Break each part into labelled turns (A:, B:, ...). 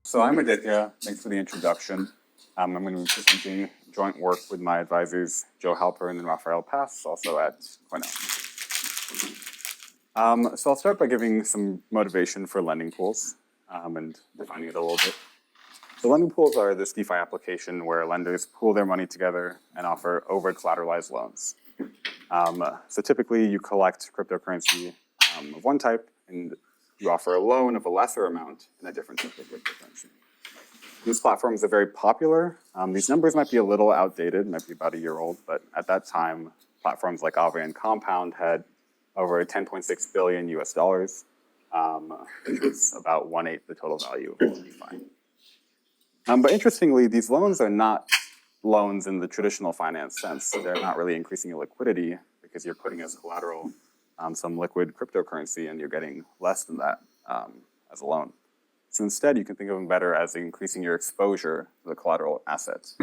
A: So I'm Aditya. Thanks for the introduction. I'm going to be presenting joint work with my advisors, Joe Halpern and Raphael Pass, also at Cornell. So I'll start by giving some motivation for lending pools and defining it a little bit. So lending pools are this DeFi application where lenders pool their money together and offer over-collateralized loans. So typically you collect cryptocurrency of one type and you offer a loan of a lesser amount in a different type of cryptocurrency. These platforms are very popular. These numbers might be a little outdated, might be about a year old, but at that time, platforms like Aave and Compound had over 10.6 billion US dollars, which was about 1/8 the total value of DeFi. But interestingly, these loans are not loans in the traditional finance sense. So they're not really increasing your liquidity because you're putting as collateral some liquid cryptocurrency and you're getting less than that as a loan. So instead, you can think of them better as increasing your exposure to the collateral assets.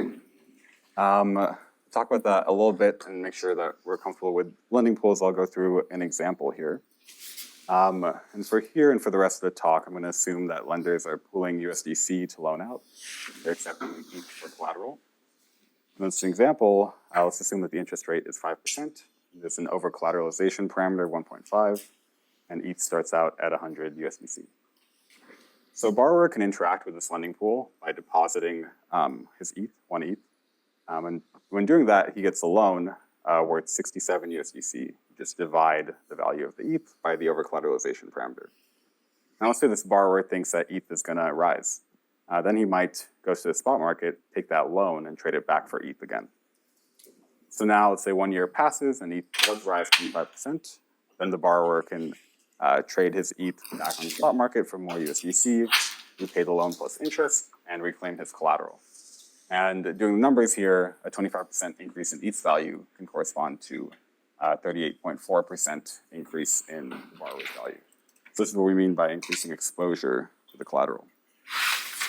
A: Talk about that a little bit and make sure that we're comfortable with lending pools. I'll go through an example here. And for here and for the rest of the talk, I'm going to assume that lenders are pooling USDC to loan out. They're accepting ETH for collateral. In this example, let's assume that the interest rate is 5%. There's an over-collateralization parameter, 1.5, and ETH starts out at 100 USDC. So a borrower can interact with this lending pool by depositing his ETH, 1 ETH. And when doing that, he gets a loan worth 67 USDC. You just divide the value of the ETH by the over-collateralization parameter. Now let's say this borrower thinks that ETH is going to rise. Then he might go to the spot market, take that loan, and trade it back for ETH again. So now let's say 1 year passes and ETH does rise 25%. Then the borrower can trade his ETH back on the spot market for more USDC, repay the loan plus interest, and reclaim his collateral. And doing the numbers here, a 25% increase in ETH's value can correspond to 38.4% increase in the borrower's value. So this is what we mean by increasing exposure to the collateral.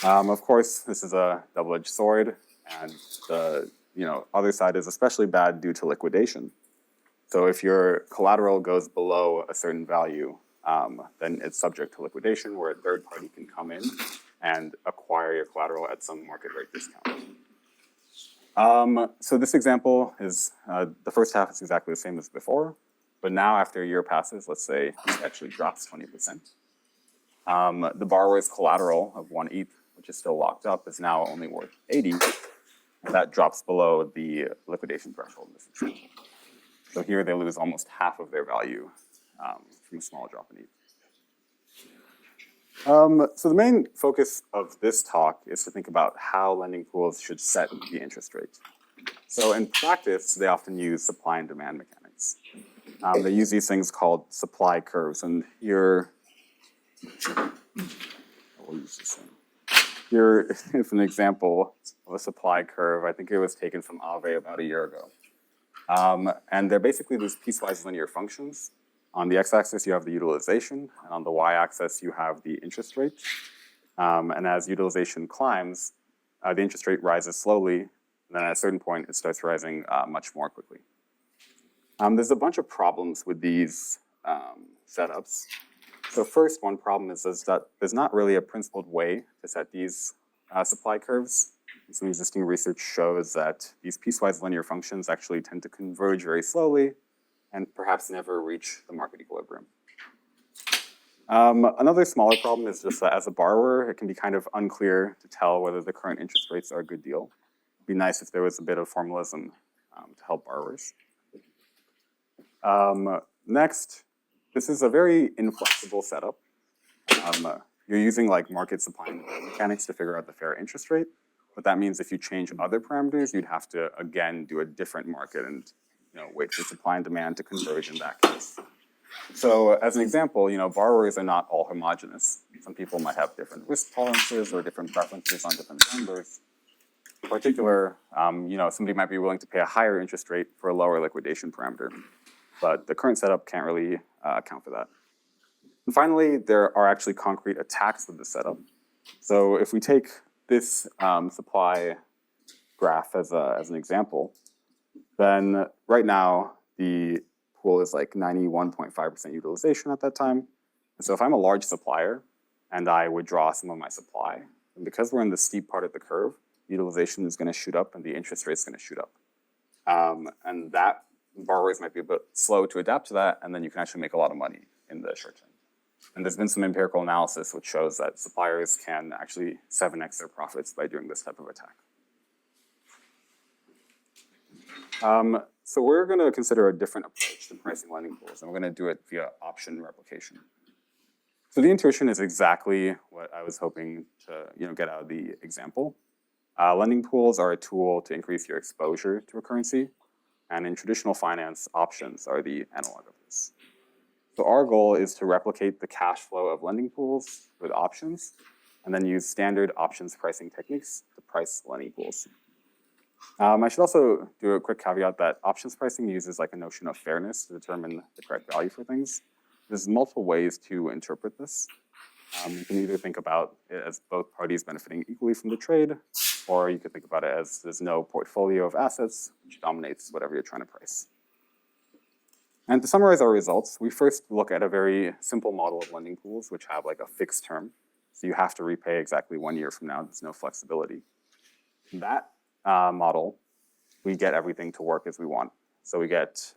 A: Of course, this is a double-edged sword, and the other side is especially bad due to liquidation. So if your collateral goes below a certain value, then it's subject to liquidation where a third party can come in and acquire your collateral at some market rate discount. So this example is, the first half is exactly the same as before, but now after a year passes, let's say it actually drops 20%. The borrower's collateral of 1 ETH, which is still locked up, is now only worth 80. That drops below the liquidation threshold in this example. So here they lose almost half of their value from a small drop in ETH. So the main focus of this talk is to think about how lending pools should set the interest rate. So in practice, they often use supply and demand mechanics. They use these things called supply curves. And here, we'll use this thing. Here is an example of a supply curve. I think it was taken from Aave about a year ago. And they're basically these piecewise linear functions. On the x-axis, you have the utilization, and on the y-axis, you have the interest rate. And as utilization climbs, the interest rate rises slowly, and then at a certain point, it starts rising much more quickly. There's a bunch of problems with these setups. So first, one problem is that there's not really a principled way to set these supply curves. Some existing research shows that these piecewise linear functions actually tend to converge very slowly and perhaps never reach the market equilibrium. Another smaller problem is just that as a borrower, it can be kind of unclear to tell whether the current interest rates are a good deal. It'd be nice if there was a bit of formalism to help borrowers. Next, this is a very inflexible setup. You're using like market supply and demand mechanics to figure out the fair interest rate. But that means if you change other parameters, you'd have to, again, do a different market and wait for supply and demand to converge in that case. So as an example, borrowers are not all homogeneous. Some people might have different risk tolerances or different preferences on different numbers. In particular, somebody might be willing to pay a higher interest rate for a lower liquidation parameter. But the current setup can't really account for that. And finally, there are actually concrete attacks with the setup. So if we take this supply graph as an example, then right now the pool is like 91.5% utilization at that time. And so if I'm a large supplier and I withdraw some of my supply, And because we're in the steep part of the curve, utilization is going to shoot up and the interest rate is going to shoot up. And that borrowers might be a bit slow to adapt to that, and then you can actually make a lot of money in the short term. And there's been some empirical analysis which shows that suppliers can actually 7x their profits by doing this type of attack. So we're going to consider a different approach to pricing lending pools, and we're going to do it via option replication. So the intuition is exactly what I was hoping to get out of the example. Lending pools are a tool to increase your exposure to a currency, and in traditional finance, options are the analog of this. So our goal is to replicate the cash flow of lending pools with options, and then use standard options pricing techniques to price lending pools. I should also do a quick caveat that options pricing uses like a notion of fairness to determine the correct value for things. There's multiple ways to interpret this. You can either think about it as both parties benefiting equally from the trade, or you could think about it as there's no portfolio of assets which dominates whatever you're trying to price. And to summarize our results, we first look at a very simple model of lending pools which have like a fixed term. So you have to repay exactly 1 year from now. There's no flexibility. In that model, we get everything to work as we want. So we get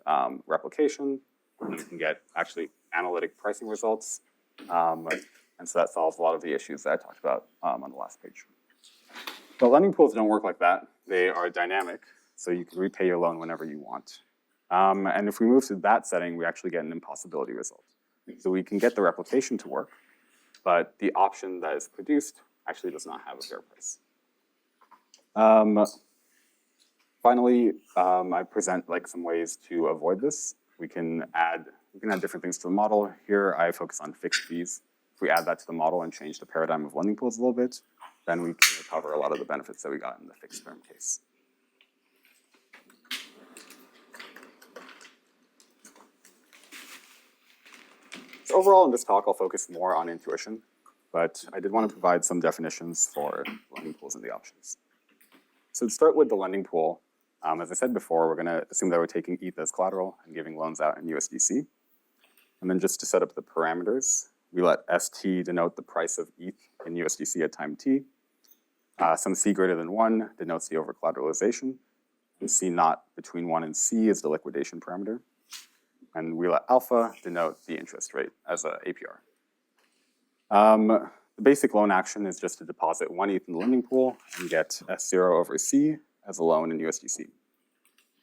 A: replication, and we can get actually analytic pricing results. And so that solves a lot of the issues that I talked about on the last page. But lending pools don't work like that. They are dynamic, so you can repay your loan whenever you want. And if we move to that setting, we actually get an impossibility result. So we can get the replication to work, but the option that is produced actually does not have a fair price. Finally, I present like some ways to avoid this. We can add different things to the model. Here, I focus on fixed fees. If we add that to the model and change the paradigm of lending pools a little bit, then we can recover a lot of the benefits that we got in the fixed term case. So overall, in this talk, I'll focus more on intuition, but I did want to provide some definitions for lending pools and the options. So to start with the lending pool, as I said before, we're going to assume that we're taking ETH as collateral and giving loans out in USDC. And then just to set up the parameters, we let ST denote the price of ETH in USDC at time t. Some C greater than 1 denotes the over-collateralization. And C naught between 1 and C is the liquidation parameter. And we let alpha denote the interest rate as an APR. The basic loan action is just to deposit 1 ETH in the lending pool and get S0 over C as a loan in USDC.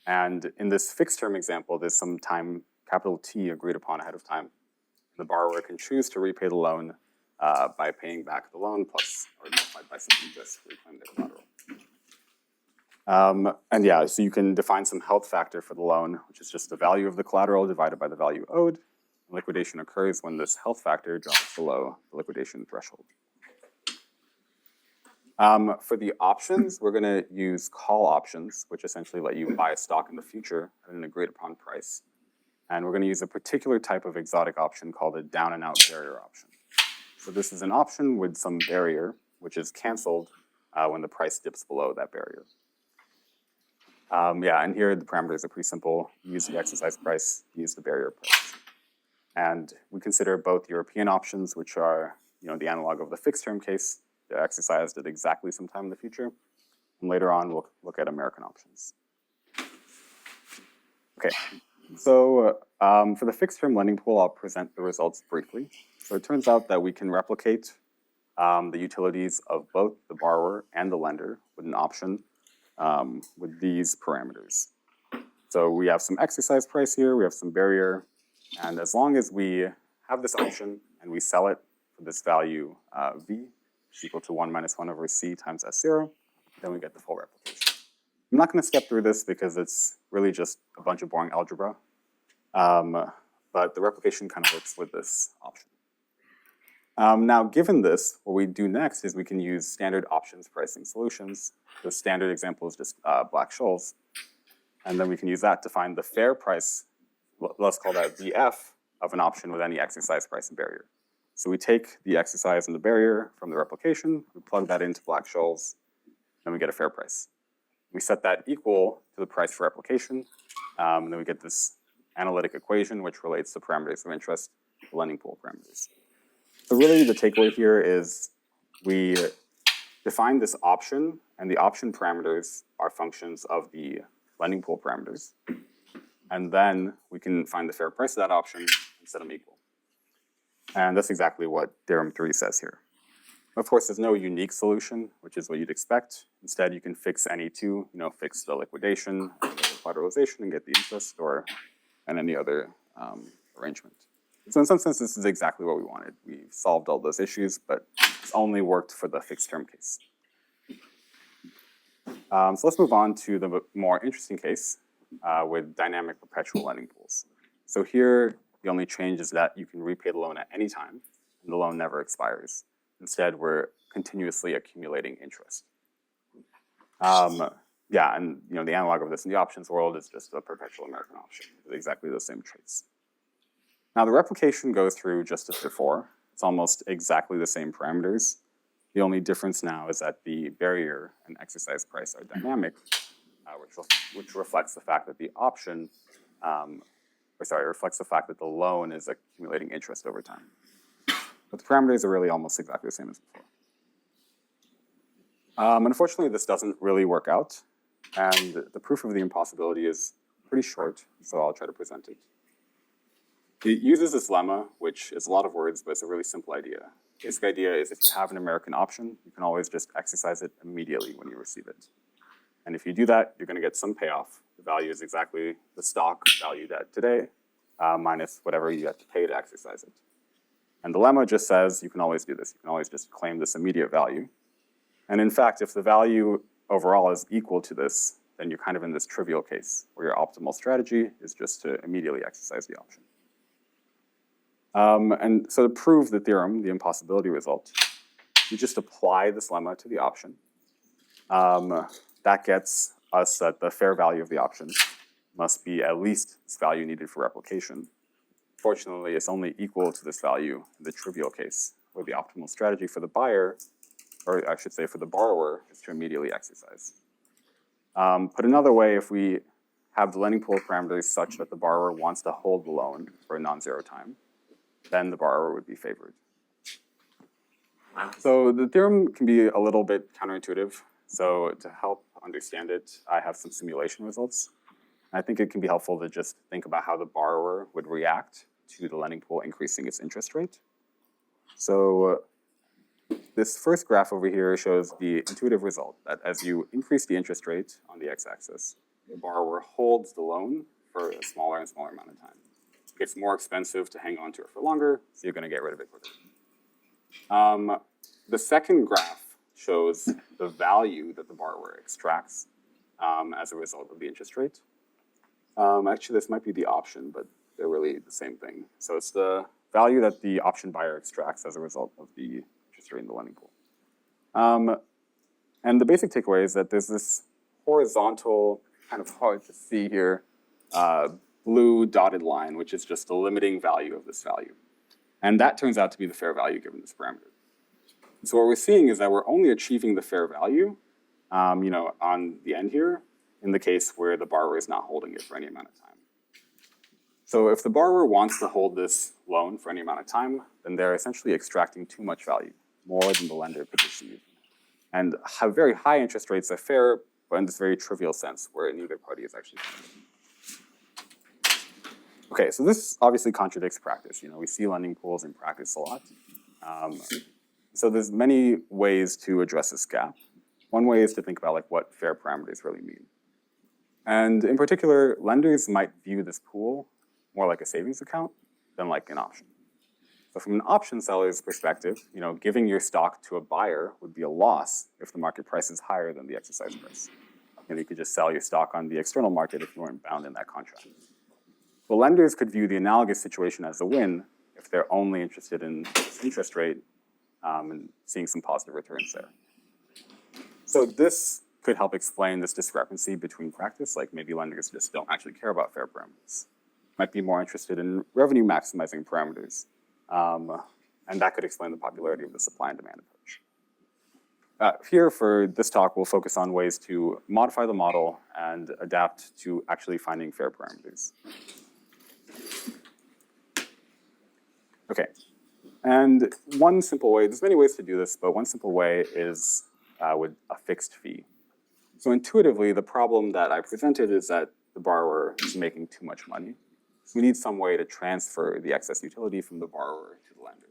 A: And in this fixed term example, there's some time, capital T, agreed upon ahead of time. The borrower can choose to repay the loan by paying back the loan plus or multiplied by some interest to reclaim their collateral. And yeah, so you can define some health factor for the loan, which is just the value of the collateral divided by the value owed. Liquidation occurs when this health factor drops below the liquidation threshold. For the options, we're going to use call options, which essentially let you buy a stock in the future at an agreed upon price. And we're going to use a particular type of exotic option called a down and out barrier option. So this is an option with some barrier, which is canceled when the price dips below that barrier. Yeah, and here the parameters are pretty simple. Use the exercise price, use the barrier price. And we consider both European options, which are the analog of the fixed term case. They're exercised at exactly some time in the future. And later on, we'll look at American options. Okay, so for the fixed term lending pool, I'll present the results briefly. So it turns out that we can replicate the utilities of both the borrower and the lender with an option with these parameters. So we have some exercise price here, we have some barrier, and as long as we have this option and we sell it for this value V, which is equal to 1 minus 1 over C times S0, then we get the full replication. I'm not going to step through this because it's really just a bunch of boring algebra, but the replication kind of works with this option. Now, given this, what we do next is we can use standard options pricing solutions. The standard example is just Black-Scholes. And then we can use that to find the fair price, let's call that VF, of an option with any exercise price and barrier. So we take the exercise and the barrier from the replication, we plug that into Black-Scholes, then we get a fair price. We set that equal to the price for replication, and then we get this analytic equation which relates the parameters of interest to lending pool parameters. So really the takeaway here is we define this option, and the option parameters are functions of the lending pool parameters. And then we can find the fair price of that option and set them equal. And that's exactly what theorem 3 says here. Of course, there's no unique solution, which is what you'd expect. Instead, you can fix any two, fix the liquidation, the collateralization, and get the interest, and any other arrangement. So in some sense, this is exactly what we wanted. We've solved all those issues, but it's only worked for the fixed term case. So let's move on to the more interesting case with dynamic perpetual lending pools. So here, the only change is that you can repay the loan at any time, and the loan never expires. Instead, we're continuously accumulating interest. Yeah, and the analog of this in the options world is just a perpetual American option with exactly the same traits. Now, the replication goes through just as before. It's almost exactly the same parameters. The only difference now is that the barrier and exercise price are dynamic, which reflects the fact that the option, reflects the fact that the loan is accumulating interest over time. But the parameters are really almost exactly the same as before. Unfortunately, this doesn't really work out, and the proof of the impossibility is pretty short, so I'll try to present it. It uses this lemma, which is a lot of words, but it's a really simple idea. The basic idea is if you have an American option, you can always just exercise it immediately when you receive it. And if you do that, you're going to get some payoff. The value is exactly the stock valued at today, minus whatever you have to pay to exercise it. And the lemma just says you can always do this. You can always just claim this immediate value. And in fact, if the value overall is equal to this, then you're kind of in this trivial case where your optimal strategy is just to immediately exercise the option. And so to prove the theorem, the impossibility result, you just apply this lemma to the option. That gets us that the fair value of the option must be at least this value needed for replication. Fortunately, it's only equal to this value in the trivial case, where the optimal strategy for the buyer, or I should say for the borrower, is to immediately exercise. Put another way, if we have the lending pool parameters such that the borrower wants to hold the loan for a non-zero time, then the borrower would be favored. So the theorem can be a little bit counterintuitive. So to help understand it, I have some simulation results. I think it can be helpful to just think about how the borrower would react to the lending pool increasing its interest rate. So this first graph over here shows the intuitive result that as you increase the interest rate on the x-axis, the borrower holds the loan for a smaller and smaller amount of time. It gets more expensive to hang on to it for longer, so you're going to get rid of it quicker. The second graph shows the value that the borrower extracts as a result of the interest rate. Actually, this might be the option, but they're really the same thing. So it's the value that the option buyer extracts as a result of the interest rate in the lending pool. And the basic takeaway is that there's this horizontal, kind of hard to see here, blue dotted line, which is just the limiting value of this value. And that turns out to be the fair value given this parameter. So what we're seeing is that we're only achieving the fair value, on the end here, in the case where the borrower is not holding it for any amount of time. So if the borrower wants to hold this loan for any amount of time, then they're essentially extracting too much value, more than the lender could receive. And very high interest rates are fair, but in this very trivial sense, where neither party is actually benefiting. Okay, so this obviously contradicts practice. We see lending pools in practice a lot. So there's many ways to address this gap. One way is to think about what fair parameters really mean. And in particular, lenders might view this pool more like a savings account than like an option. So from an option seller's perspective, giving your stock to a buyer would be a loss if the market price is higher than the exercise price. You could just sell your stock on the external market if you weren't bound in that contract. But lenders could view the analogous situation as a win if they're only interested in this interest rate and seeing some positive returns there. So this could help explain this discrepancy between practice, like maybe lenders just don't actually care about fair parameters. Might be more interested in revenue maximizing parameters. And that could explain the popularity of the supply and demand approach. Here for this talk, we'll focus on ways to modify the model and adapt to actually finding fair parameters. Okay, and one simple way, there's many ways to do this, but one simple way is with a fixed fee. So intuitively, the problem that I presented is that the borrower is making too much money. So we need some way to transfer the excess utility from the borrower to the lender.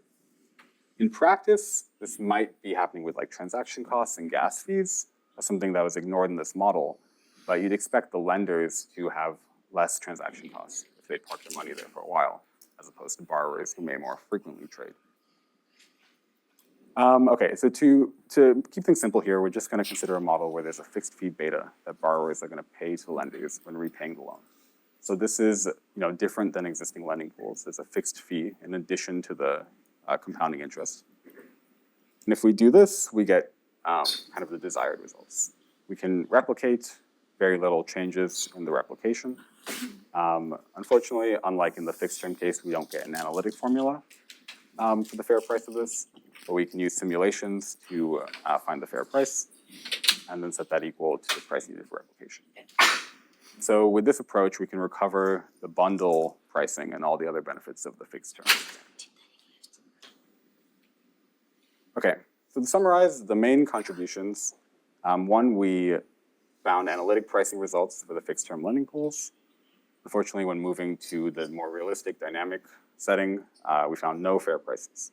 A: In practice, this might be happening with like transaction costs and gas fees. That's something that was ignored in this model, but you'd expect the lenders to have less transaction costs if they park their money there for a while, as opposed to borrowers who may more frequently trade. Okay, so to keep things simple here, we're just going to consider a model where there's a fixed fee beta that borrowers are going to pay to lenders when repaying the loan. So this is different than existing lending pools. There's a fixed fee in addition to the compounding interest. And if we do this, we get kind of the desired results. We can replicate very little changes in the replication. Unfortunately, unlike in the fixed term case, we don't get an analytic formula for the fair price of this. But we can use simulations to find the fair price and then set that equal to the price needed for replication. So with this approach, we can recover the bundle pricing and all the other benefits of the fixed term. Okay, so to summarize the main contributions, one, we found analytic pricing results for the fixed term lending pools. Unfortunately, when moving to the more realistic dynamic setting, we found no fair prices.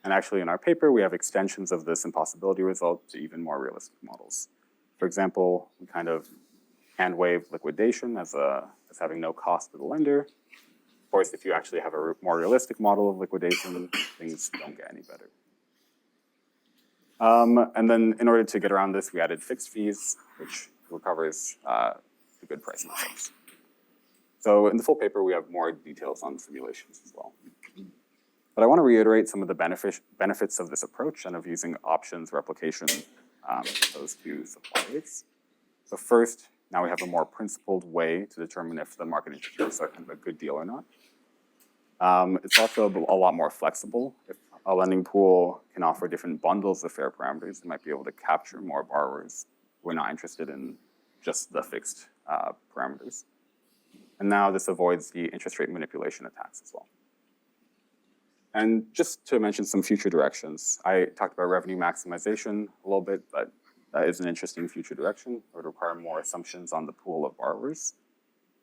A: And actually, in our paper, we have extensions of this impossibility result to even more realistic models. For example, we kind of hand-wave liquidation as having no cost to the lender. Of course, if you actually have a more realistic model of liquidation, things don't get any better. And then in order to get around this, we added fixed fees, which recovers the good pricing results. So in the full paper, we have more details on simulations as well. But I want to reiterate some of the benefits of this approach and of using options replication as opposed to supply rates. So first, now we have a more principled way to determine if the market interest rates are kind of a good deal or not. It's also a lot more flexible. If a lending pool can offer different bundles of fair parameters, they might be able to capture more borrowers who are not interested in just the fixed parameters. And now this avoids the interest rate manipulation attacks as well. And just to mention some future directions, I talked about revenue maximization a little bit, but that is an interesting future direction. It would require more assumptions on the pool of borrowers.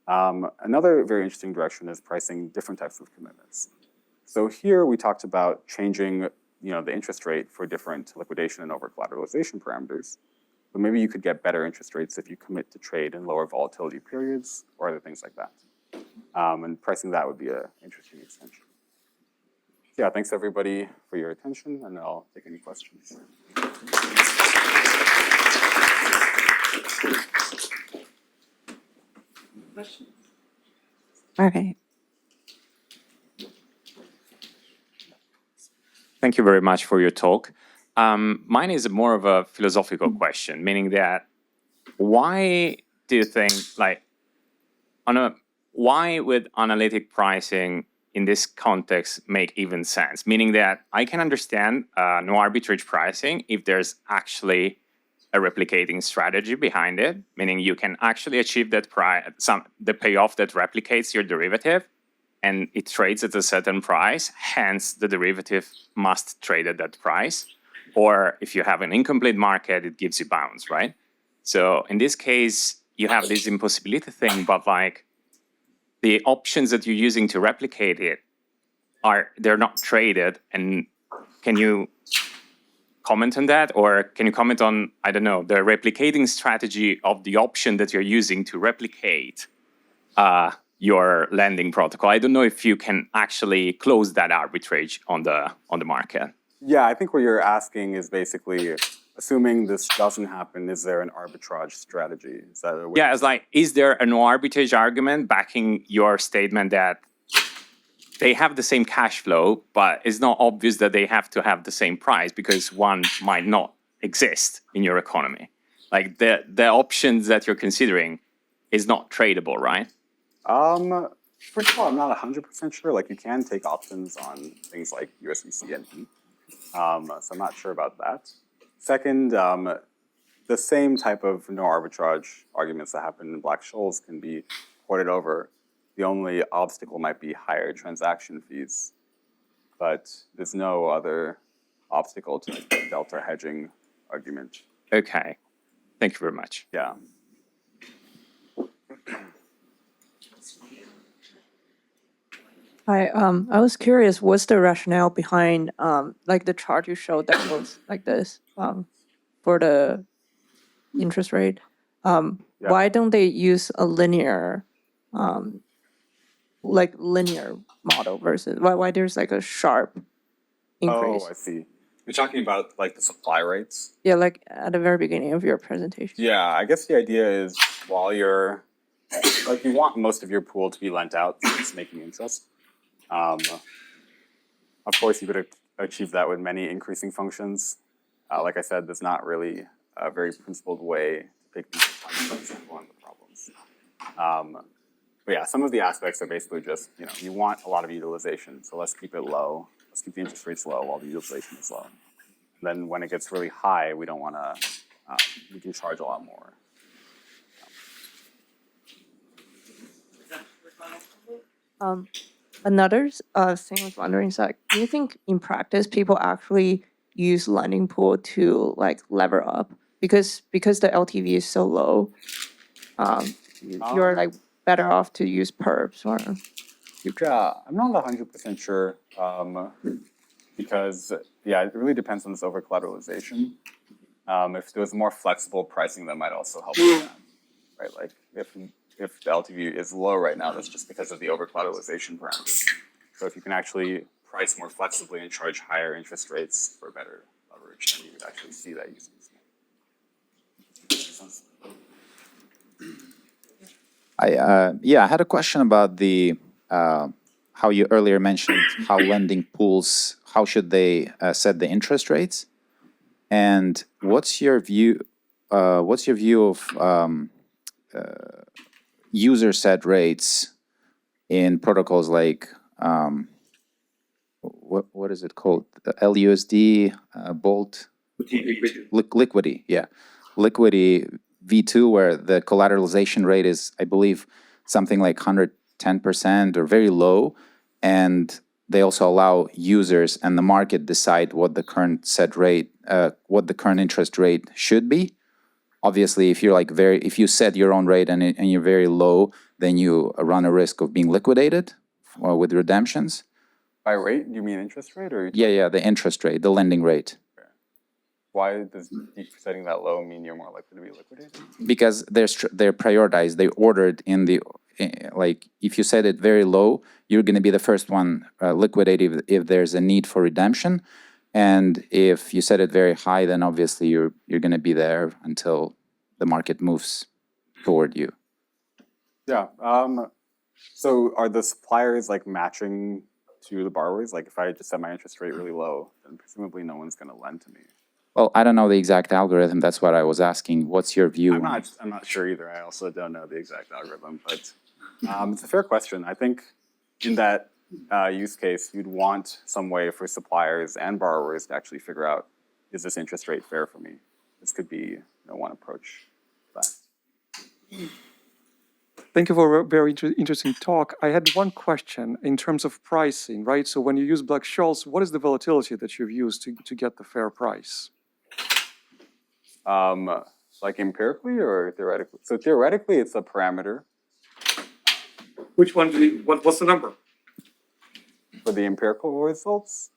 A: Another very interesting direction is pricing different types of commitments. So here we talked about changing the interest rate for different liquidation and over-collateralization parameters. But maybe you could get better interest rates if you commit to trade in lower volatility periods or other things like that. And pricing that would be an interesting extension. Yeah, thanks everybody for your attention, and I'll take any questions.
B: Questions?
C: All right. Thank you very much for your talk. Mine is more of a philosophical question, meaning that why do you think, why would analytic pricing in this context make even sense? Meaning that I can understand no arbitrage pricing if there's actually a replicating strategy behind it, meaning you can actually achieve that the payoff that replicates your derivative, and it trades at a certain price, hence the derivative must trade at that price. Or if you have an incomplete market, it gives you bounds, right? So in this case, you have this impossibility thing, but the options that you're using to replicate it they're not traded. And can you comment on that? Or can you comment on, I don't know, the replicating strategy of the option that you're using to replicate your lending protocol? I don't know if you can actually close that arbitrage on the market.
A: Yeah, I think what you're asking is basically, assuming this doesn't happen, is there an arbitrage strategy? Is that a way?
C: Yeah, it's is there a no arbitrage argument backing your statement that they have the same cash flow, but it's not obvious that they have to have the same price because one might not exist in your economy? The options that you're considering is not tradable, right?
A: First of all, I'm not 100% sure. You can take options on things like USDC and ETH. So I'm not sure about that. Second, the same type of no arbitrage arguments that happen in Black-Scholes can be ported over. The only obstacle might be higher transaction fees, but there's no other obstacle to the delta hedging argument.
C: Okay. Thank you very much.
A: Yeah.
B: Hi, I was curious, what's the rationale behind like the chart you showed that was like this for the interest rate?
A: Yeah.
B: Why don't they use a linear model versus why there's like a sharp increase?
A: Oh, I see. You're talking about like the supply rates?
B: Yeah, like at the very beginning of your presentation.
A: Yeah, I guess the idea is while you're, like, you want most of your pool to be lent out, so it's making interest. Of course, you could achieve that with many increasing functions. Like I said, there's not really a very principled way to pick these functions and one of the problems. But yeah, some of the aspects are basically just, you want a lot of utilization, so let's keep it low. Let's keep the interest rates low while the utilization is low. Then when it gets really high, we don't want to, we can charge a lot more.
B: Another thing I was wondering is like, do you think in practice people actually use lending pool to like lever up because the LTV is so low? You're like better off to use perps or
A: Yeah, I'm not 100% sure because, yeah, it really depends on this over collateralization. If there was more flexible pricing, that might also help with that, right? Like if the LTV is low right now, that's just because of the over collateralization parameters. So if you can actually price more flexibly and charge higher interest rates for better leverage, then you would actually see that using this.
D: I had a question about the how you earlier mentioned how lending pools, how should they set the interest rates, and what's your view of user set rates in protocols like what is it called, the LUSD, Bolt, Liquidity, yeah, Liquidity V2, where the collateralization rate is, I believe, something like 110% or very low, and they also allow users and the market decide what the current set rate, what the current interest rate should be. Obviously, if you're if you set your own rate and you're very low, then you run a risk of being liquidated with redemptions.
A: By rate, you mean interest rate, or
D: Yeah, the interest rate, the lending rate.
A: why does setting that low mean you're more likely to be liquidated?
D: Because they're prioritized. They ordered in the like if you set it very low, you're going to be the first one liquidated if there's a need for redemption, and if you set it very high, then obviously you're going to be there until the market moves toward you.
A: Yeah. So are the suppliers like matching to the borrowers? Like if I just set my interest rate really low, then presumably no one's going to lend to me.
D: Well, I don't know the exact algorithm. That's what I was asking. What's your view?
A: I'm not sure either. I also don't know the exact algorithm, but it's a fair question. I think in that use case, you'd want some way for suppliers and borrowers to actually figure out, is this interest rate fair for me? This could be one approach to that.
E: Thank you for a very interesting talk. I had one question in terms of pricing, right? So when you use Black-Scholes, what is the volatility that you've used to get the fair price?
A: Like empirically or theoretically? So theoretically, it's a parameter.
E: Which one? What's the number?
A: For the empirical results?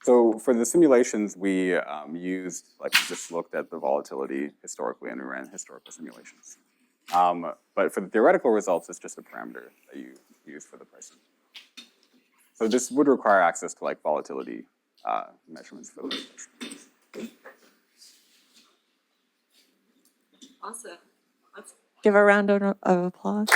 A: So for the simulations, we used, like, we just looked at the volatility historically and we ran historical simulations. But for the theoretical results, it's just a parameter that you use for the pricing. So this would require access to like volatility measurements for those.
B: awesome. Let's give a round of applause.